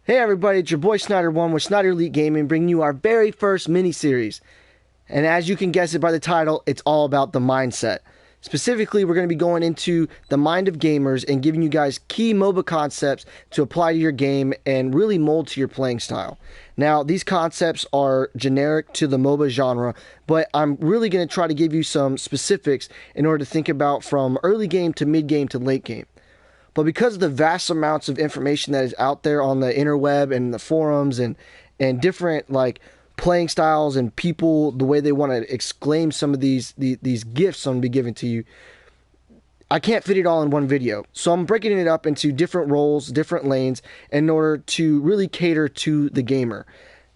Hey everybody, it's your boy Snyder1 with Snyder Elite Gaming, bringing you our very first mini-series. And as you can guess it by the title, it's all about the mindset. Specifically, we're going to be going into the mind of gamers and giving you guys key MOBA concepts to apply to your game and really mold to your playing style. Now, these concepts are generic to the MOBA genre, but I'm really going to try to give you some specifics in order to think about from early game to mid game to late game. But because of the vast amounts of information that is out there on the interweb and the forums and different like playing styles and people, the way they want to exclaim some of these gifts I'm going to be giving to you, I can't fit it all in one video. So I'm breaking it up into different roles, different lanes, in order to really cater to the gamer.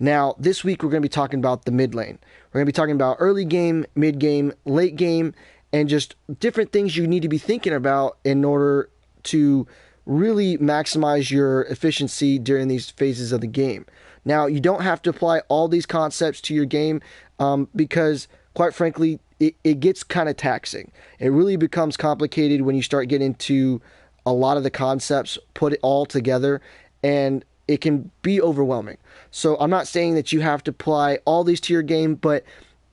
Now, this week we're going to be talking about the mid lane. We're going to be talking about early game, mid game, late game, and just different things you need to be thinking about in order to really maximize your efficiency during these phases of the game. Now, you don't have to apply all these concepts to your game because, quite frankly, it gets kind of taxing. It really becomes complicated when you start getting into a lot of the concepts, put it all together, and it can be overwhelming. So I'm not saying that you have to apply all these to your game, but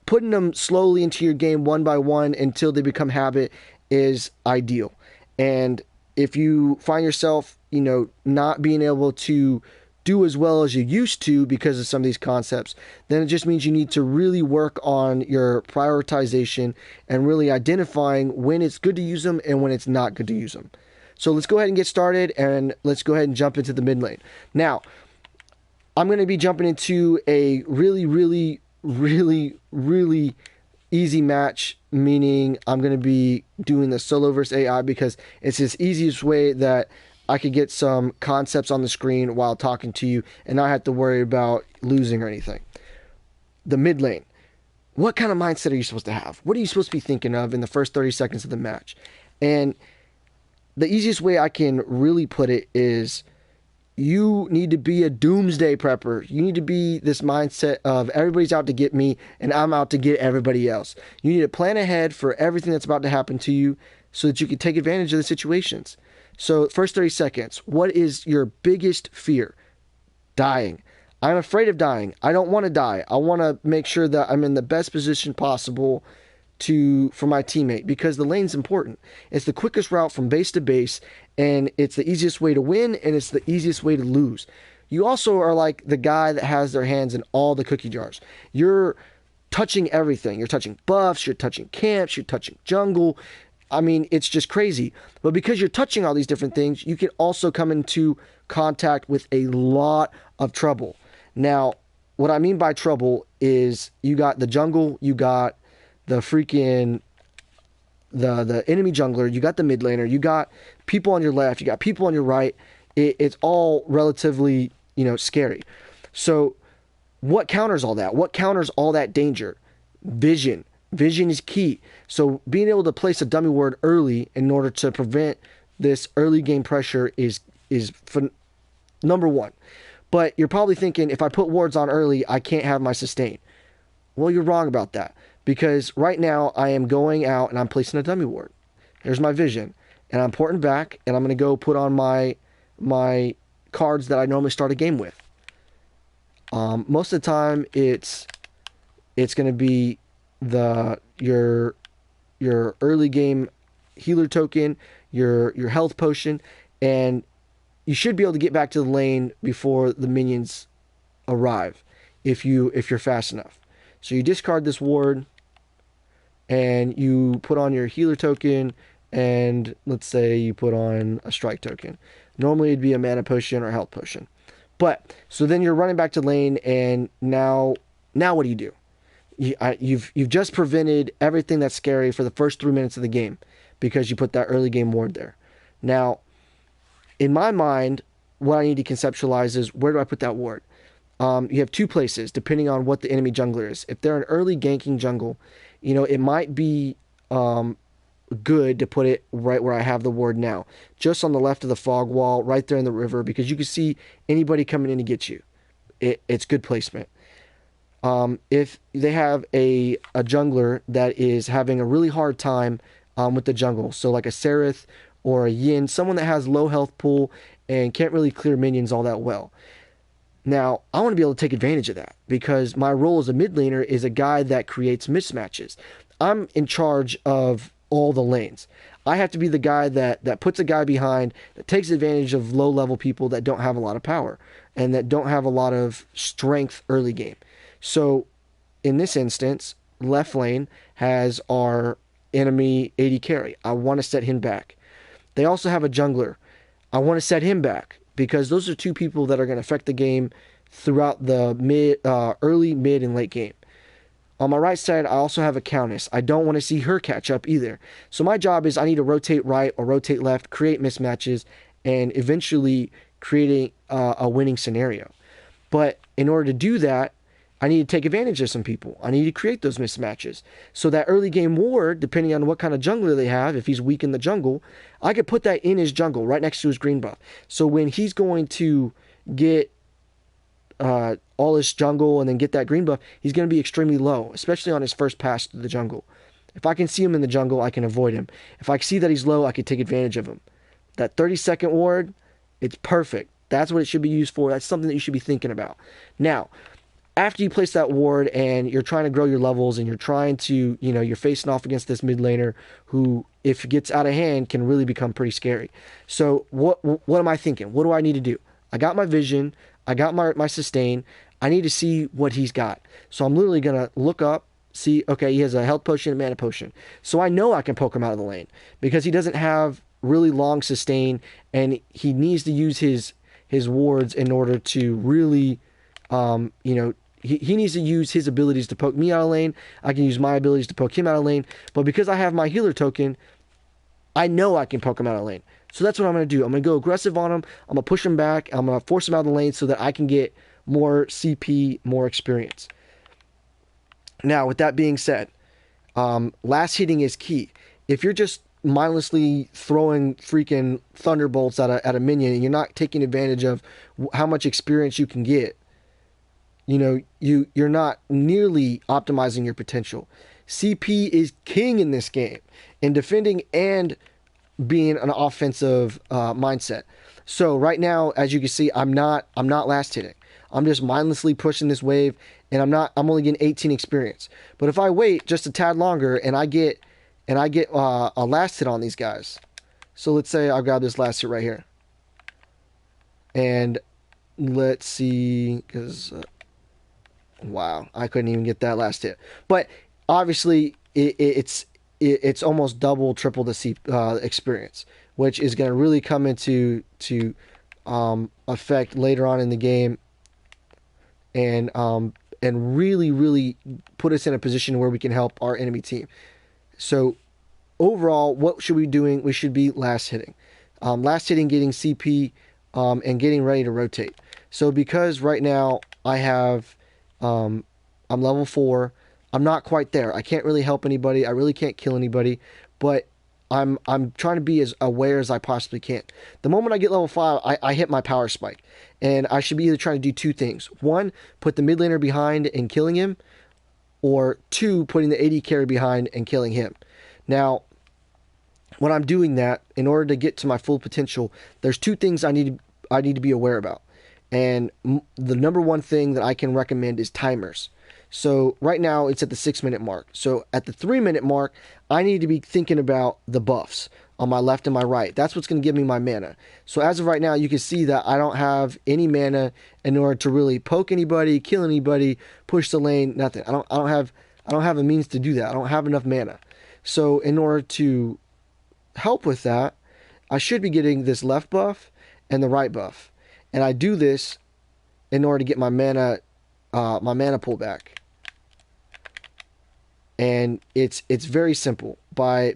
putting them slowly into your game one by one until they become habit is ideal. And if you find yourself, not being able to do as well as you used to because of some of these concepts, then it just means you need to really work on your prioritization and really identifying when it's good to use them and when it's not good to use them. So let's go ahead and get started, and let's go ahead and jump into the mid lane. Now, I'm going to be jumping into a really easy match, meaning I'm going to be doing the solo versus AI because it's the easiest way that I could get some concepts on the screen while talking to you and not have to worry about losing or anything. The mid lane. What kind of mindset are you supposed to have? What are you supposed to be thinking of in the first 30 seconds of the match? And the easiest way I can really put it is you need to be a doomsday prepper. You need to be this mindset of everybody's out to get me and I'm out to get everybody else. You need to plan ahead for everything that's about to happen to you so that you can take advantage of the situations. So first 30 seconds, what is your biggest fear? Dying. I'm afraid of dying. I don't want to die. I want to make sure that I'm in the best position possible for my teammate, because the lane's important. It's the quickest route from base to base, and it's the easiest way to win, and it's the easiest way to lose. You also are like the guy that has their hands in all the cookie jars. You're touching everything. You're touching buffs, you're touching camps, you're touching jungle. I mean, it's just crazy. But because you're touching all these different things, you can also come into contact with a lot of trouble. Now, what I mean by trouble is you got the jungle, you got the freaking the enemy jungler, you got the mid laner, you got people on your left, you got people on your right. It's all relatively, scary. So what counters all that? What counters all that danger? Vision. Vision is key. So being able to place a dummy ward early in order to prevent this early game pressure is number one. But you're probably thinking, if I put wards on early, I can't have my sustain. Well, you're wrong about that. Because right now I am going out and I'm placing a dummy ward. There's my vision. And I'm porting back and I'm going to go put on my cards that I normally start a game with. Most of the time it's going to be your early game healer token, your health potion, and you should be able to get back to the lane before the minions arrive if you're fast enough. So you discard this ward and you put on your healer token, and let's say you put on a strike token. Normally it'd be a mana potion or a health potion. But so then you're running back to lane, and now what do you do? You've just prevented everything that's scary for the first 3 minutes of the game because you put that early game ward there. Now, in my mind, what I need to conceptualize is, where do I put that ward? You have two places depending on what the enemy jungler is. If they're an early ganking jungle, it might be good to put it right where I have the ward now, just on the left of the fog wall, right there in the river, because you can see anybody coming in to get you. It's good placement. If they have a jungler that is having a really hard time with the jungle, so like a Seraph or a Yin, someone that has low health pool and can't really clear minions all that well, Now, I want to be able to take advantage of that because my role as a mid laner is a guy that creates mismatches. I'm in charge of all the lanes. I have to be the guy that puts a guy behind, that takes advantage of low level people that don't have a lot of power and that don't have a lot of strength early game. So in this instance, left lane has our enemy AD carry. I want to set him back. They also have a jungler. I want to set him back because those are two people that are going to affect the game throughout the early, mid, and late game. On my right side, I also have a Countess. I don't want to see her catch up either. So my job is I need to rotate right or rotate left, create mismatches, and eventually creating a winning scenario. But in order to do that, I need to take advantage of some people. I need to create those mismatches. So that early game ward, depending on what kind of jungler they have, if he's weak in the jungle, I could put that in his jungle right next to his green buff. So when he's going to get all his jungle and then get that green buff, he's going to be extremely low, especially on his first pass to the jungle. If I can see him in the jungle, I can avoid him. If I see that he's low, I can take advantage of him. That 30-second ward, it's perfect. That's what it should be used for. That's something that you should be thinking about. Now, after you place that ward and you're trying to grow your levels and you're trying to, you're facing off against this mid laner who, if it gets out of hand, can really become pretty scary. So what am I thinking? What do I need to do? I got my vision. I got my sustain. I need to see what he's got. So I'm literally going to look up, see, okay, he has a health potion and mana potion. So I know I can poke him out of the lane because he doesn't have really long sustain and he needs to use his wards in order to really, he needs to use his abilities to poke me out of lane. I can use my abilities to poke him out of lane. But because I have my healer token, I know I can poke him out of lane. So that's what I'm going to do. I'm going to go aggressive on him. I'm going to push him back. I'm going to force him out of the lane so that I can get more CP, more experience. Now, with that being said, last hitting is key. If you're just mindlessly throwing freaking thunderbolts at a minion and you're not taking advantage of how much experience you can get, you're not nearly optimizing your potential. CP is king in this game in defending and being an offensive mindset. So right now, as you can see, I'm not last hitting. I'm just mindlessly pushing this wave, and I'm only getting 18 experience. But if I wait just a tad longer and I get a last hit on these guys, so let's say I've got this last hit right here, and let's see, because wow, I couldn't even get that last hit. But obviously, it's almost double, triple the experience, which is going to really come into effect later on in the game, and really, really put us in a position where we can help our enemy team. So overall, what should we be doing? We should be last hitting, getting CP, and getting ready to rotate. So because right now I have, I'm level 4. I'm not quite there. I can't really help anybody. I really can't kill anybody, but I'm trying to be as aware as I possibly can. The moment I get level 5, I hit my power spike, and I should be either trying to do two things. One, put the mid laner behind and killing him, or two, putting the AD carry behind and killing him. Now, when I'm doing that, in order to get to my full potential, there's two things I need to be aware about. And the number one thing that I can recommend is timers. So right now it's at the 6-minute mark. So at the 3-minute mark, I need to be thinking about the buffs on my left and my right. That's what's going to give me my mana. So as of right now, you can see that I don't have any mana in order to really poke anybody, kill anybody, push the lane, nothing. I don't have a means to do that. I don't have enough mana. So in order to help with that, I should be getting this left buff and the right buff. And I do this in order to get my mana pull back. And it's very simple. By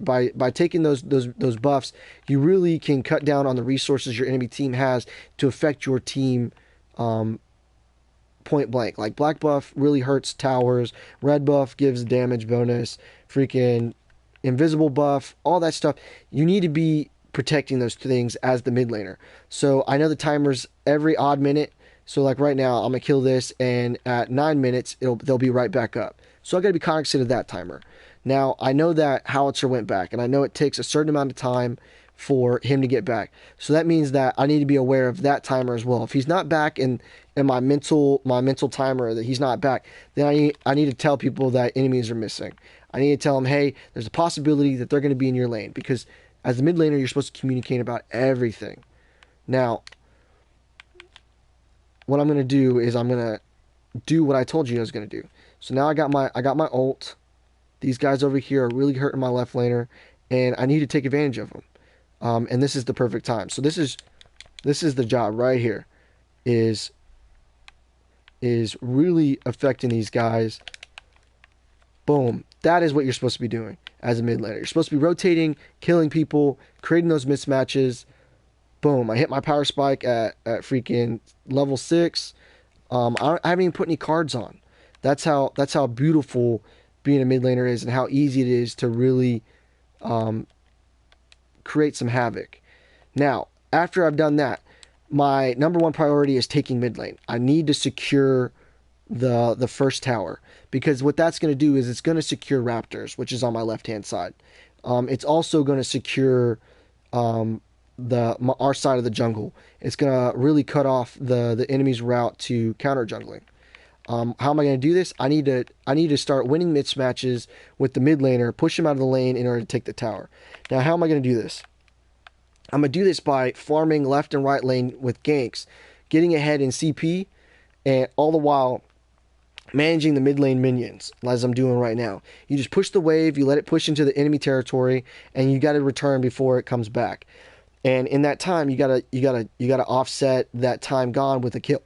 taking those buffs, you really can cut down on the resources your enemy team has to affect your team point blank. Like black buff really hurts towers, red buff gives damage bonus, freaking invisible buff, all that stuff. You need to be protecting those things as the mid laner. So I know the timer's every odd minute. So like right now, I'm gonna kill this, and at 9 minutes, they'll be right back up. So I gotta be cognizant of that timer. Now I know that Howitzer went back, and I know it takes a certain amount of time for him to get back. So that means that I need to be aware of that timer as well. If he's not back in in my mental timer that he's not back, then I need to tell people that enemies are missing. I need to tell them, hey, there's a possibility that they're going to be in your lane, because as the mid laner, you're supposed to communicate about everything. Now, what I'm going to do is I'm going to do what I told you I was going to do. So now I got my ult. These guys over here are really hurting my left laner, and I need to take advantage of them. And this is the perfect time. So this is the job right here. Is really affecting these guys. Boom. That is what you're supposed to be doing as a mid laner. You're supposed to be rotating, killing people, creating those mismatches. Boom. I hit my power spike at freaking level 6. I haven't even put any cards on. That's how beautiful being a mid laner is, and how easy it is to really create some havoc. Now, after I've done that, my number one priority is taking mid lane. I need to secure the first tower, because what that's going to do is it's going to secure Raptors, which is on my left hand side. It's also going to secure our side of the jungle. It's going to really cut off the enemy's route to counter jungling. How am I going to do this? I need to start winning mismatches with the mid laner, push him out of the lane in order to take the tower. Now, how am I going to do this? I'm going to do this by farming left and right lane with ganks, getting ahead in CP, and all the while managing the mid lane minions, as I'm doing right now. You just push the wave, you let it push into the enemy territory, and you got to return before it comes back. And in that time, you gotta offset that time gone with a kill.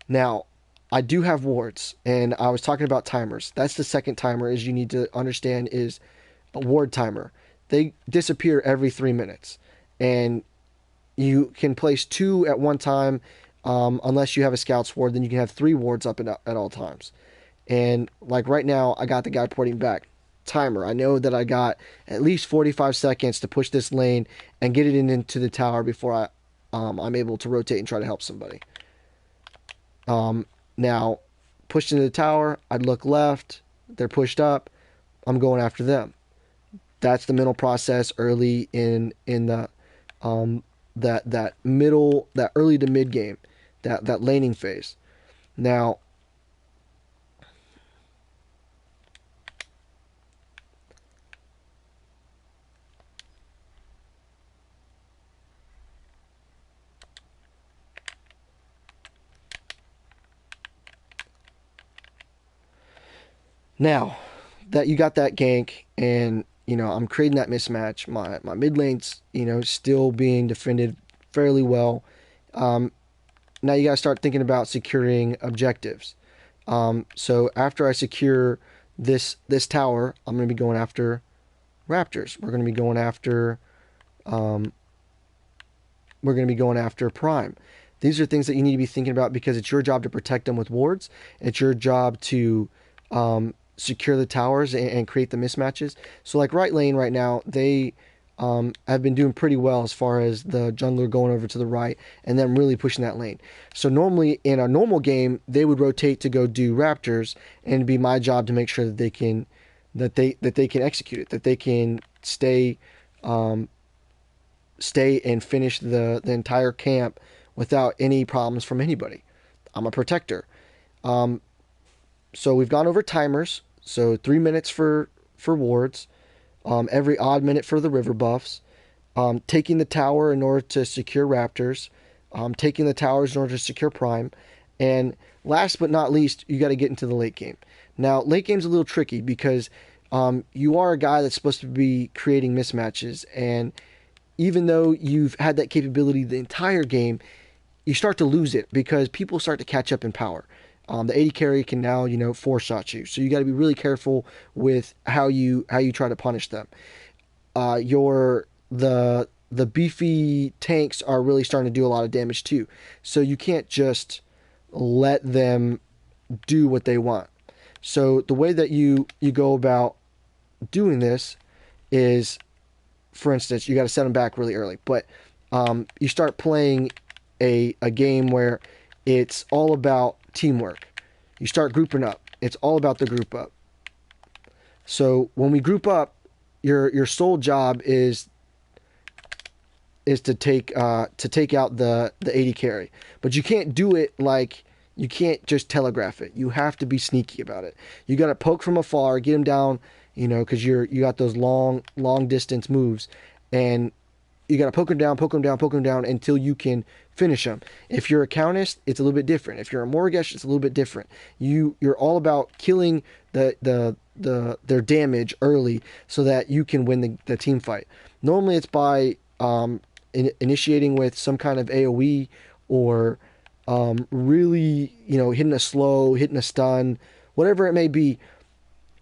Now, I do have wards, and I was talking about timers. That's the second timer, is you need to understand, is a ward timer. They disappear every 3 minutes, and you can place 2 at one time, unless you have a scout's ward. Then you can have 3 wards up at all times. And like right now, I got the guy porting back. Timer. I know that I got at least 45 seconds to push this lane and get it into the tower before I'm able to rotate and try to help somebody. Now, pushed into the tower, I'd look left. They're pushed up. I'm going after them. That's the mental process early in the that middle, that early to mid game, that laning phase. Now, that you got that gank, and I'm creating that mismatch. My mid lane's still being defended fairly well. Now you gotta start thinking about securing objectives. So after I secure this tower, I'm gonna be going after Raptors. We're gonna be going after Prime. These are things that you need to be thinking about, because it's your job to protect them with wards. It's your job to secure the towers and create the mismatches. So like right lane right now, they have been doing pretty well as far as the jungler going over to the right and then really pushing that lane. So normally in a normal game, they would rotate to go do Raptors, and it'd be my job to make sure that they can execute it, that they can stay and finish the entire camp without any problems from anybody. I'm a protector. So we've gone over timers. So 3 minutes for wards, every odd minute for the river buffs, taking the tower in order to secure Raptors, taking the towers in order to secure Prime, and last but not least, you got to get into the late game. Now, late game's a little tricky, because you are a guy that's supposed to be creating mismatches, and even though you've had that capability the entire game, you start to lose it because people start to catch up in power. The AD carry can now, four-shot you. So you got to be really careful with how you try to punish them. The beefy tanks are really starting to do a lot of damage too. So you can't just let them do what they want. So the way that you go about doing this is, for instance, you got to set them back really early. But you start playing a game where it's all about teamwork. You start grouping up. It's all about the group up. So when we group up, your sole job is is to take out the AD carry. But you can't do it like, you can't just telegraph it. You have to be sneaky about it. You got to poke from afar, get him down, because you got those long distance moves, and you got to poke him down, poke him down, poke him down until you can finish him. If you're a Countess, it's a little bit different. If you're a Morgesh, it's a little bit different. You're all about killing their damage early so that you can win the team fight. Normally, it's by initiating with some kind of AOE, or really, hitting a slow, hitting a stun, whatever it may be.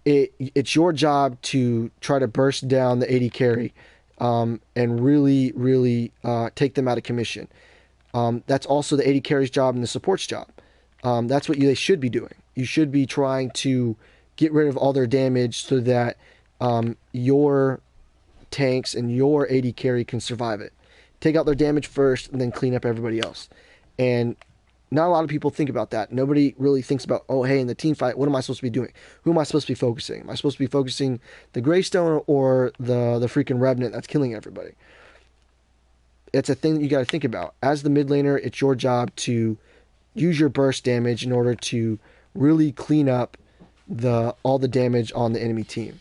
It's your job to try to burst down the AD carry, and really, really take them out of commission. That's also the AD carry's job and the support's job. That's what they should be doing. You should be trying to get rid of all their damage so that your tanks and your AD carry can survive it. Take out their damage first and then clean up everybody else. And not a lot of people think about that. Nobody really thinks about, oh, hey, in the team fight, what am I supposed to be doing? Who am I supposed to be focusing? Am I supposed to be focusing the Greystone or the freaking Revenant that's killing everybody? It's a thing that you got to think about. As the mid laner, it's your job to use your burst damage in order to really clean up all the damage on the enemy team.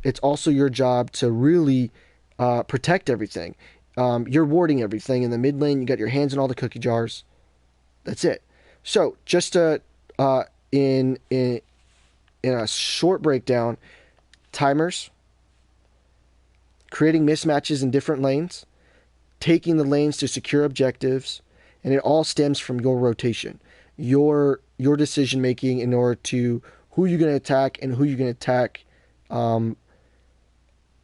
It's also your job to really protect everything. You're warding everything in the mid lane. You got your hands in all the cookie jars. That's it. So just in a short breakdown, timers, creating mismatches in different lanes, taking the lanes to secure objectives, and it all stems from your rotation, your decision making in order to who you're going to attack and who you're going to attack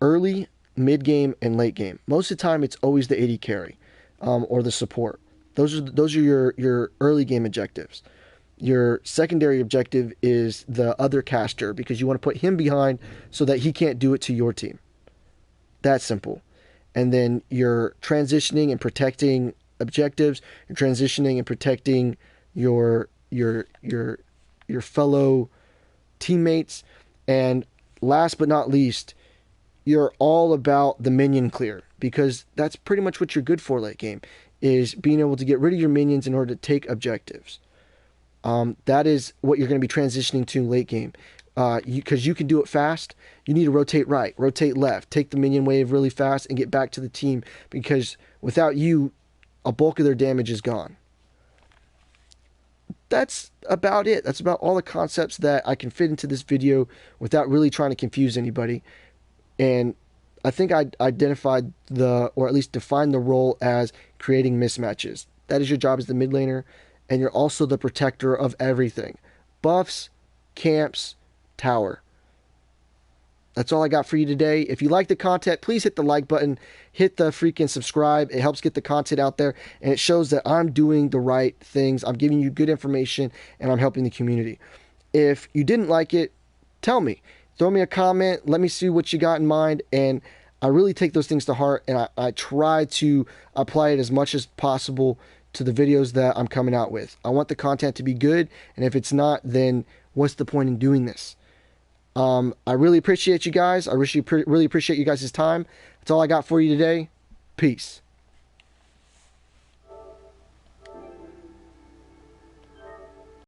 early, mid game, and late game. Most of the time, it's always the AD carry or the support. Those are your early game objectives. Your secondary objective is the other caster, because you want to put him behind so that he can't do it to your team. That's simple. And then you're transitioning and protecting objectives. You're transitioning and protecting your fellow teammates. And last but not least, you're all about the minion clear, because that's pretty much what you're good for late game, is being able to get rid of your minions in order to take objectives. That is what you're going to be transitioning to late game. Because you can do it fast, you need to rotate right, rotate left, take the minion wave really fast, and get back to the team, because without you, a bulk of their damage is gone. That's about it. That's about all the concepts that I can fit into this video without really trying to confuse anybody. And I think I identified or at least defined the role as creating mismatches. That is your job as the mid laner, and you're also the protector of everything. Buffs, camps, tower. That's all I got for you today. If you like the content, please hit the like button, hit the freaking subscribe. It helps get the content out there, and it shows that I'm doing the right things. I'm giving you good information, and I'm helping the community. If you didn't like it, tell me. Throw me a comment. Let me see what you got in mind, and I really take those things to heart, and I try to apply it as much as possible to the videos that I'm coming out with. I want the content to be good, and if it's not, then what's the point in doing this? I really appreciate you guys. I really appreciate you guys' time. That's all I got for you today. Peace.